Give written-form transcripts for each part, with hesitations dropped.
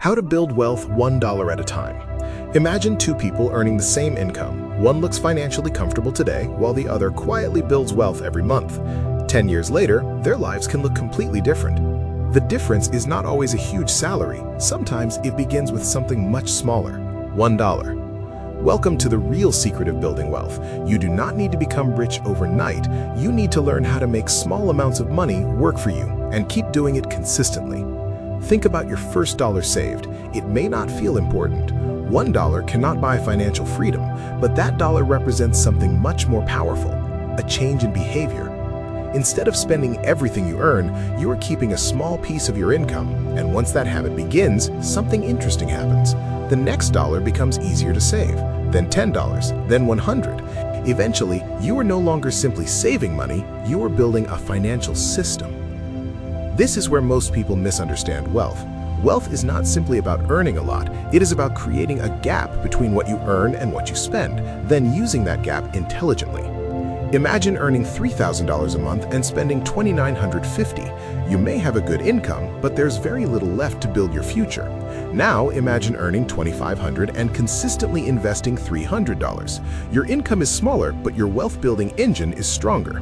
How to build wealth $1 at a time. Imagine two people earning the same income. One looks financially comfortable today, while the other quietly builds wealth every month. 10 years later, their lives can look completely different. The difference is not always a huge salary. Sometimes it begins with something much smaller, $1. Welcome to the real secret of building wealth. You do not need to become rich overnight. You need to learn how to make small amounts of money work for you and keep doing it consistently. Think about your first dollar saved. It may not feel important. $1 cannot buy financial freedom, but that dollar represents something much more powerful, a change in behavior. Instead of spending everything you earn, you are keeping a small piece of your income, and once that habit begins, something interesting happens. The next dollar becomes easier to save, then $10, then $100. Eventually, you are no longer simply saving money, you are building a financial system. This is where most people misunderstand wealth. Wealth is not simply about earning a lot, it is about creating a gap between what you earn and what you spend, then using that gap intelligently. Imagine earning $3,000 a month and spending $2,950. You may have a good income, but there's very little left to build your future. Now imagine earning $2,500 and consistently investing $300. Your income is smaller, but your wealth-building engine is stronger.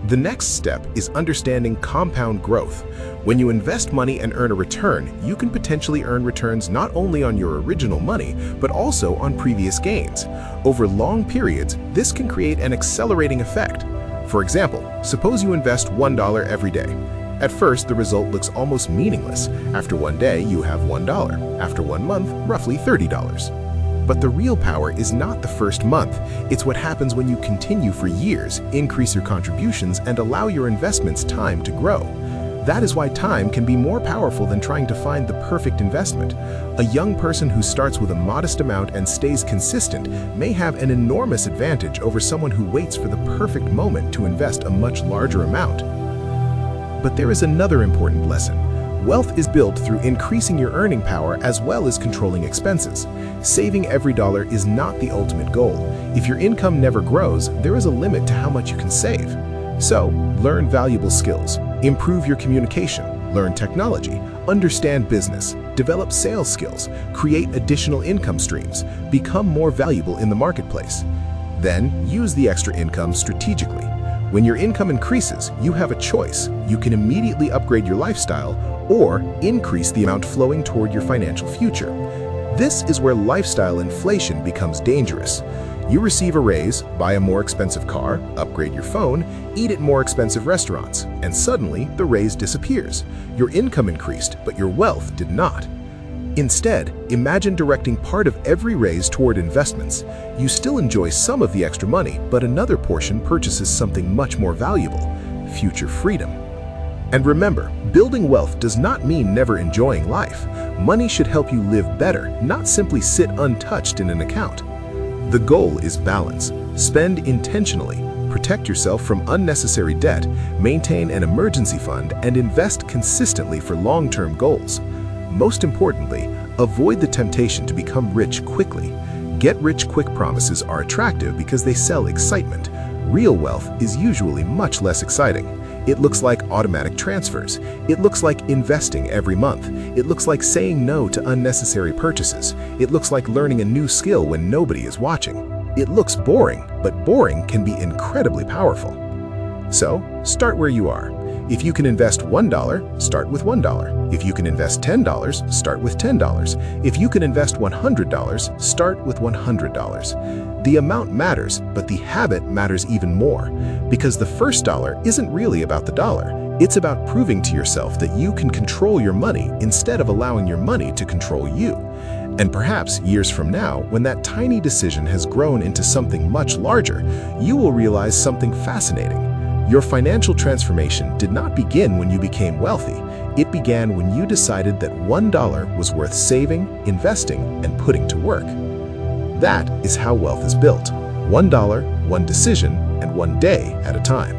The next step is understanding compound growth. When you invest money and earn a return, you can potentially earn returns not only on your original money, but also on previous gains. Over long periods, this can create an accelerating effect. For example, suppose you invest $1 every day. At first, the result looks almost meaningless. After one day, you have $1. After 1 month, roughly $30. But the real power is not the first month. It's what happens when you continue for years, increase your contributions, and allow your investments time to grow. That is why time can be more powerful than trying to find the perfect investment. A young person who starts with a modest amount and stays consistent may have an enormous advantage over someone who waits for the perfect moment to invest a much larger amount. But there is another important lesson. Wealth is built through increasing your earning power as well as controlling expenses. Saving every dollar is not the ultimate goal. If your income never grows, there is a limit to how much you can save. So, learn valuable skills, improve your communication, learn technology, understand business, develop sales skills, create additional income streams, become more valuable in the marketplace. Then, use the extra income strategically. When your income increases, you have a choice. You can immediately upgrade your lifestyle or increase the amount flowing toward your financial future. This is where lifestyle inflation becomes dangerous. You receive a raise, buy a more expensive car, upgrade your phone, eat at more expensive restaurants, and suddenly the raise disappears. Your income increased, but your wealth did not. Instead, imagine directing part of every raise toward investments. You still enjoy some of the extra money, but another portion purchases something much more valuable, future freedom. And remember, building wealth does not mean never enjoying life. Money should help you live better, not simply sit untouched in an account. The goal is balance. Spend intentionally, protect yourself from unnecessary debt, maintain an emergency fund, and invest consistently for long-term goals. Most importantly, avoid the temptation to become rich quickly. Get-rich-quick promises are attractive because they sell excitement. Real wealth is usually much less exciting. It looks like automatic transfers. It looks like investing every month. It looks like saying no to unnecessary purchases. It looks like learning a new skill when nobody is watching. It looks boring, but boring can be incredibly powerful. So, start where you are. If you can invest $1, start with $1. If you can invest $10, start with $10. If you can invest $100, start with $100. The amount matters, but the habit matters even more. Because the first dollar isn't really about the dollar. It's about proving to yourself that you can control your money instead of allowing your money to control you. And perhaps years from now, when that tiny decision has grown into something much larger, you will realize something fascinating. Your financial transformation did not begin when you became wealthy. It began when you decided that $1 was worth saving, investing, and putting to work. That is how wealth is built. $1, one decision, and one day at a time.